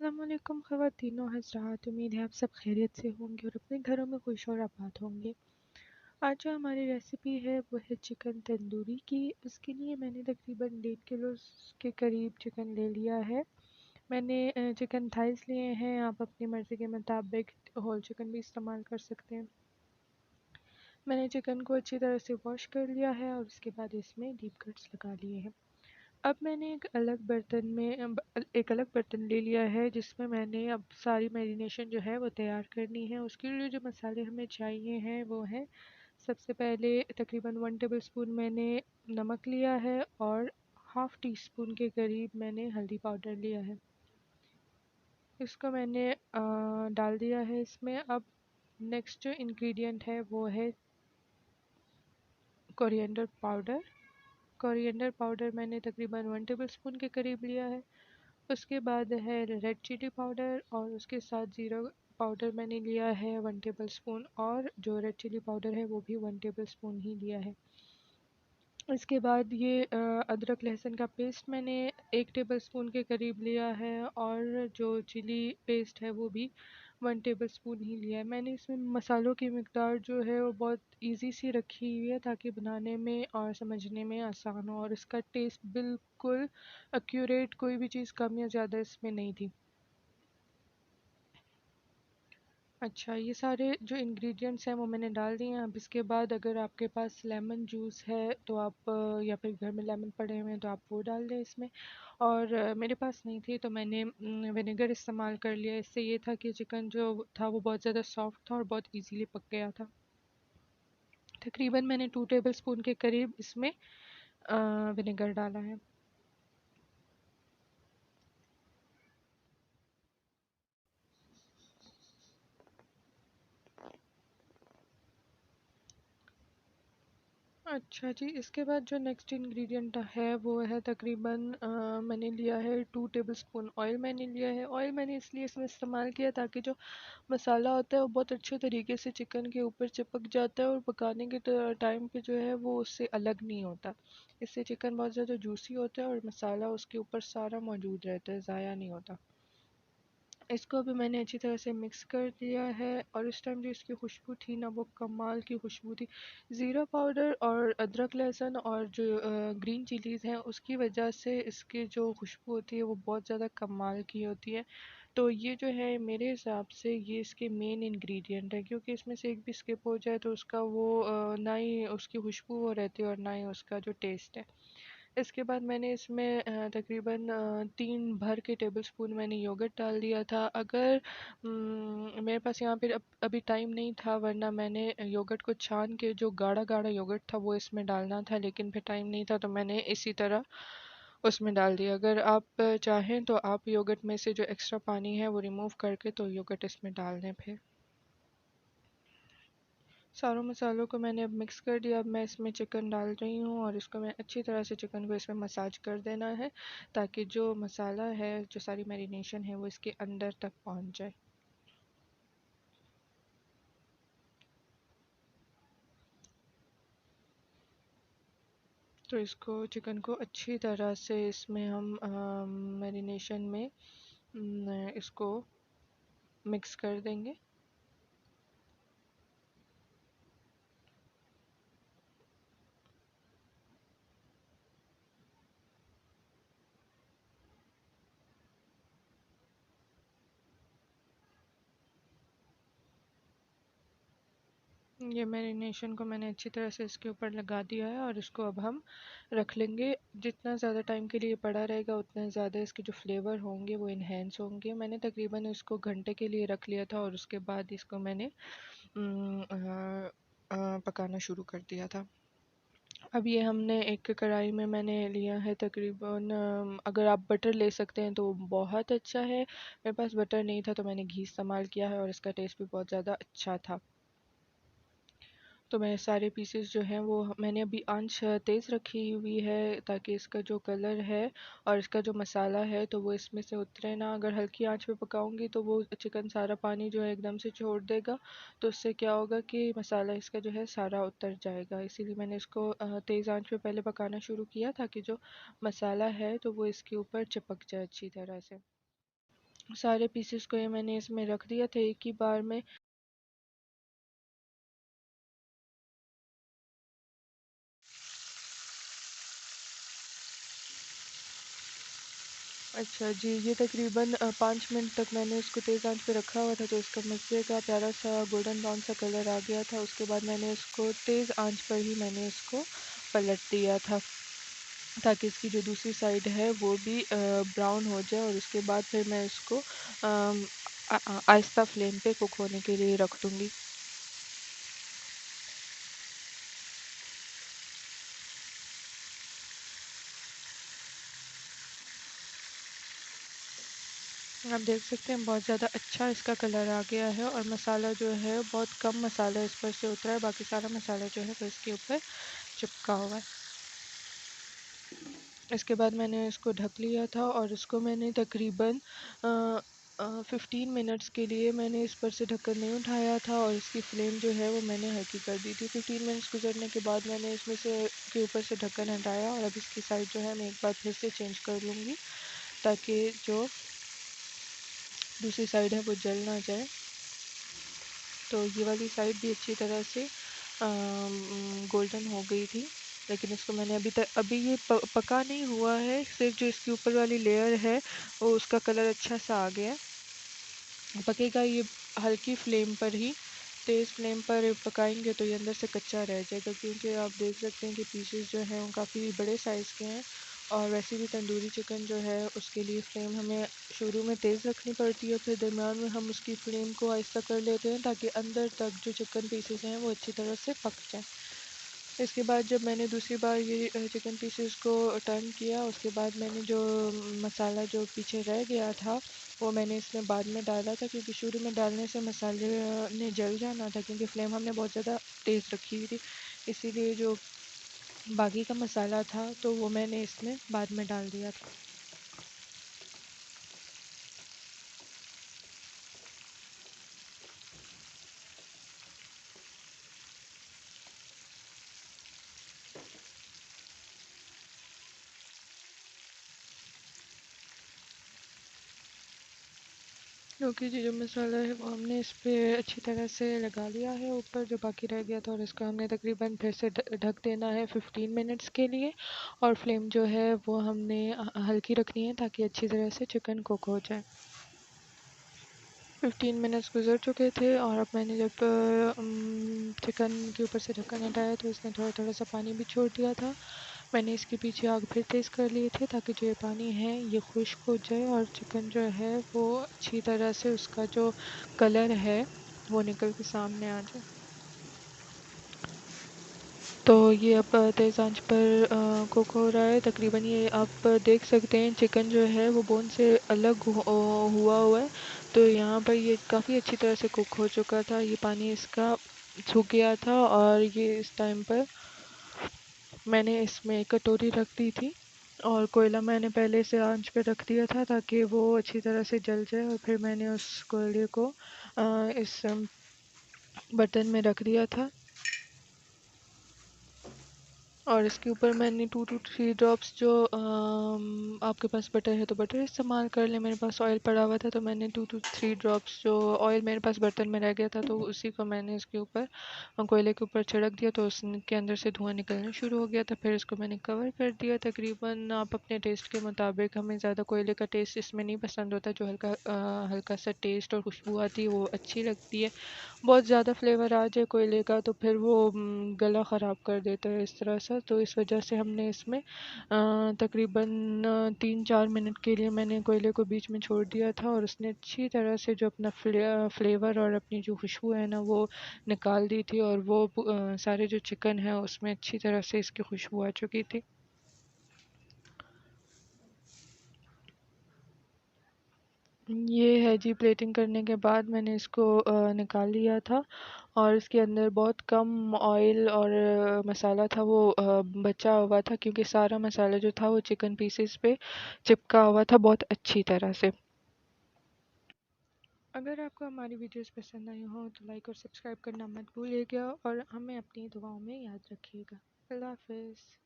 अस्सलामुअलैकुम ख़वातीन व हज़रात, उम्मीद है आप सब खैरियत से होंगे और अपने घरों में खुश और आबाद होंगे। आज जो हमारी रेसिपी है वो है चिकन तंदूरी की। उसके लिए मैंने तकरीबन 1.5 किलो के करीब चिकन ले लिया है। मैंने चिकन थाइस लिए हैं, आप अपनी मर्ज़ी के मुताबिक होल चिकन भी इस्तेमाल कर सकते हैं। मैंने चिकन को अच्छी तरह से वॉश कर लिया है और उसके बाद इसमें डीप कट्स लगा लिए हैं। अब मैंने एक अलग बर्तन ले लिया है जिसमें मैंने अब सारी मैरिनेशन जो है वो तैयार करनी है। उसके लिए जो मसाले हमें चाहिए हैं वो हैं, सबसे पहले तकरीबन 1 टेबल स्पून मैंने नमक लिया है और हाफ़ टी स्पून के करीब मैंने हल्दी पाउडर लिया है। इसको मैंने डाल दिया है इसमें। अब नेक्स्ट जो इंग्रेडिएंट है वो है कोरिएंडर पाउडर। कोरिएंडर पाउडर मैंने तकरीबन 1 टेबल स्पून के करीब लिया है। उसके बाद है रेड चिली पाउडर और उसके साथ ज़ीरा पाउडर मैंने लिया है 1 टेबल स्पून, और जो रेड चिली पाउडर है वो भी 1 टेबल स्पून ही लिया है। इसके बाद ये अदरक लहसुन का पेस्ट मैंने 1 टेबल स्पून के करीब लिया है, और जो चिली पेस्ट है वो भी 1 टेबल स्पून ही लिया है। मैंने इसमें मसालों की मिकदार जो है वो बहुत इजी सी रखी हुई है ताकि बनाने में और समझने में आसान हो, और इसका टेस्ट बिल्कुल एक्यूरेट, कोई भी चीज़ कम या ज़्यादा इसमें नहीं थी। अच्छा, ये सारे जो इंग्रेडिएंट्स हैं वो मैंने डाल दिए हैं। अब इसके बाद अगर आपके पास लेमन जूस है तो आप या फिर घर में लेमन पड़े हुए हैं तो आप वो डाल दें इसमें। और मेरे पास नहीं थी तो मैंने विनेगर इस्तेमाल कर लिया। इससे ये था कि चिकन जो था वो बहुत ज़्यादा सॉफ्ट था और बहुत इजीली पक गया था। तकरीबन मैंने 2 टेबल स्पून के करीब इसमें विनेगर डाला है। अच्छा जी, इसके बाद जो नेक्स्ट इंग्रेडिएंट है वो है तकरीबन मैंने लिया है 2 टेबल स्पून ऑयल मैंने लिया है। ऑयल मैंने इसलिए इसमें इस्तेमाल किया ताकि जो मसाला होता है वो बहुत अच्छे तरीके से चिकन के ऊपर चिपक जाता है और पकाने के टाइम पे जो है वो उससे अलग नहीं होता। इससे चिकन बहुत ज़्यादा जूसी होता है और मसाला उसके ऊपर सारा मौजूद रहता है, ज़ाया नहीं होता। इसको भी मैंने अच्छी तरह से मिक्स कर दिया है, और इस टाइम जो इसकी खुशबू थी ना वो कमाल की खुशबू थी। ज़ीरा पाउडर और अदरक लहसुन और जो ग्रीन चिलीज़ हैं उसकी वजह से इसकी जो खुशबू होती है वो बहुत ज़्यादा कमाल की होती है। तो ये जो है मेरे हिसाब से ये इसके मेन इंग्रेडिएंट है, क्योंकि इसमें से एक भी स्किप हो जाए तो उसका वो ना ही उसकी खुशबू वो रहती है और ना ही उसका जो टेस्ट है। इसके बाद मैंने इसमें तकरीबन 3 भर के टेबल स्पून मैंने योगर्ट डाल दिया था। अगर मेरे पास यहाँ पे अभी टाइम नहीं था, वरना मैंने योगर्ट को छान के जो गाढ़ा गाढ़ा योगर्ट था वो इसमें डालना था, लेकिन फिर टाइम नहीं था तो मैंने इसी तरह उसमें डाल दिया। अगर आप चाहें तो आप योगर्ट में से जो एक्स्ट्रा पानी है वो रिमूव करके तो योगर्ट इसमें डाल दें। फिर सारों मसालों को मैंने अब मिक्स कर दिया। अब मैं इसमें चिकन डाल रही हूँ और इसको मैं अच्छी तरह से चिकन को इसमें मसाज कर देना है ताकि जो मसाला है, जो सारी मैरिनेशन है वो इसके अंदर तक पहुँच जाए। तो इसको चिकन को अच्छी तरह से इसमें हम मैरिनेशन में इसको मिक्स कर देंगे। ये मैरिनेशन को मैंने अच्छी तरह से इसके ऊपर लगा दिया है और इसको अब हम रख लेंगे। जितना ज़्यादा टाइम के लिए पड़ा रहेगा उतने ज़्यादा इसके जो फ्लेवर होंगे वो इन्हेंस होंगे। मैंने तकरीबन इसको घंटे के लिए रख लिया था और उसके बाद इसको मैंने पकाना शुरू कर दिया था। अब ये हमने एक कढ़ाई में मैंने लिया है तकरीबन अगर आप बटर ले सकते हैं तो बहुत अच्छा है। मेरे पास बटर नहीं था तो मैंने घी इस्तेमाल किया है और इसका टेस्ट भी बहुत ज़्यादा अच्छा था। तो मैं सारे पीसेस जो हैं वो मैंने अभी आंच तेज़ रखी हुई है ताकि इसका जो कलर है और इसका जो मसाला है तो वो इसमें से उतरे ना। अगर हल्की आंच पे पकाऊंगी तो वो चिकन सारा पानी जो है एकदम से छोड़ देगा, तो उससे क्या होगा कि मसाला इसका जो है सारा उतर जाएगा। इसीलिए मैंने इसको तेज़ आंच पे पहले पकाना शुरू किया ताकि जो मसाला है तो वो इसके ऊपर चिपक जाए अच्छी तरह से। सारे पीसेस को ये मैंने इसमें रख दिया था एक ही बार में। अच्छा जी, ये तकरीबन 5 मिनट तक मैंने इसको तेज़ आंच पे रखा हुआ था, तो इसका मज़े का प्यारा सा गोल्डन ब्राउन सा कलर आ गया था। उसके बाद मैंने इसको तेज़ आंच पर ही मैंने इसको पलट दिया था, ताकि इसकी जो दूसरी साइड है वो भी ब्राउन हो जाए। और उसके बाद फिर मैं इसको आहिस्ता फ्लेम पे कुक होने के लिए रख दूँगी। आप देख सकते हैं बहुत ज़्यादा अच्छा इसका कलर आ गया है, और मसाला जो है बहुत कम मसाला इस पर से उतरा है, बाकी सारा मसाला जो है वो इसके ऊपर चिपका हुआ है। इसके बाद मैंने इसको ढक लिया था, और इसको मैंने तकरीबन 15 मिनट्स के लिए मैंने इस पर से ढक्कन नहीं उठाया था, और इसकी फ्लेम जो है वो मैंने हल्की कर दी थी। 15 मिनट्स गुजरने के बाद मैंने इसमें से के ऊपर से ढक्कन हटाया, और अब इसकी साइड जो है मैं एक बार फिर से चेंज कर लूँगी, ताकि जो दूसरी साइड है वो जल ना जाए। तो ये वाली साइड भी अच्छी तरह से गोल्डन हो गई थी, लेकिन इसको मैंने अभी ये पका नहीं हुआ है, सिर्फ जो इसकी ऊपर वाली लेयर है वो उसका कलर अच्छा सा आ गया है। पकेगा ये हल्की फ्लेम पर ही, तेज़ फ्लेम पर पकाएंगे तो ये अंदर से कच्चा रह जाएगा, क्योंकि आप देख सकते हैं कि पीसेस जो हैं वो काफ़ी बड़े साइज़ के हैं। और वैसे भी तंदूरी चिकन जो है उसके लिए फ्लेम हमें शुरू में तेज़ रखनी पड़ती है, फिर दरमियान में हम उसकी फ्लेम को आहिस्ता कर लेते हैं, ताकि अंदर तक जो चिकन पीसेस हैं वो अच्छी तरह से पक जाएँ। इसके बाद जब मैंने दूसरी बार ये चिकन पीसेस को टर्न किया, उसके बाद मैंने जो मसाला जो पीछे रह गया था वो मैंने इसमें बाद में डाला था, क्योंकि शुरू में डालने से मसाले ने जल जाना था, क्योंकि फ्लेम हमने बहुत ज़्यादा तेज़ रखी हुई थी। इसीलिए जो बाकी का मसाला था तो वो मैंने इसमें बाद में डाल दिया था। क्योंकि जो मसाला है वो हमने इस पे अच्छी तरह से लगा लिया है ऊपर जो बाकी रह गया था, और इसको हमने तकरीबन फिर से ढक देना है 15 मिनट्स के लिए, और फ्लेम जो है वो हमने हल्की रखनी है, ताकि अच्छी तरह से चिकन कुक हो जाए। 15 मिनट्स गुजर चुके थे, और अब मैंने जब चिकन के ऊपर से ढक्कन हटाया तो इसने थोड़ा थोड़ा सा पानी भी छोड़ दिया था। मैंने इसके पीछे आग फिर तेज़ कर लिए थे, ताकि जो ये पानी है ये खुश्क हो जाए, और चिकन जो है वो अच्छी तरह से उसका जो कलर है वो निकल के सामने आ जाए। तो ये अब तेज़ आंच पर कुक हो रहा है। तकरीबन ये आप देख सकते हैं चिकन जो है वो बोन से अलग हुआ हुआ है। तो यहाँ पर ये काफ़ी अच्छी तरह से कुक हो चुका था। ये पानी इसका सूख गया था, और ये इस टाइम पर मैंने इसमें एक कटोरी रख दी थी, और कोयला मैंने पहले से आंच पे रख दिया था, ताकि वो अच्छी तरह से जल जाए। और फिर मैंने उस कोयले को इस बर्तन में रख दिया था, और इसके ऊपर मैंने 2 to 3 ड्रॉप्स जो आपके पास बटर है तो बटर इस्तेमाल कर ले। मेरे पास ऑयल पड़ा हुआ था, तो मैंने 2 to 3 ड्रॉप्स जो ऑयल मेरे पास बर्तन में रह गया था तो उसी को मैंने इसके ऊपर कोयले के ऊपर छिड़क दिया, तो उसके अंदर से धुआं निकलना शुरू हो गया था। फिर इसको मैंने कवर कर दिया। तकरीबन आप अपने टेस्ट के मुताबिक, हमें ज़्यादा कोयले का टेस्ट इसमें नहीं पसंद होता, जो हल्का सा टेस्ट और खुशबू आती है वो अच्छी लगती है। बहुत ज़्यादा फ्लेवर आ जाए कोयले का तो फिर वो गला ख़राब कर देता है इस तरह से। तो इस वजह से हमने इसमें तकरीबन 3-4 मिनट के लिए मैंने कोयले को बीच में छोड़ दिया था, और उसने अच्छी तरह से जो अपना फ्लेवर और अपनी जो खुशबू है ना वो निकाल दी थी, और वो सारे जो चिकन है उसमें अच्छी तरह से इसकी खुशबू आ चुकी थी। ये है जी, प्लेटिंग करने के बाद मैंने इसको निकाल लिया था, और इसके अंदर बहुत कम ऑयल और मसाला था वो बचा हुआ था, क्योंकि सारा मसाला जो था वो चिकन पीसेस पे चिपका हुआ था बहुत अच्छी तरह से। अगर आपको हमारी वीडियोस पसंद आई हो तो लाइक और सब्सक्राइब करना मत भूलिएगा, और हमें अपनी दुआओं में याद रखिएगा। अल्लाह हाफिज़।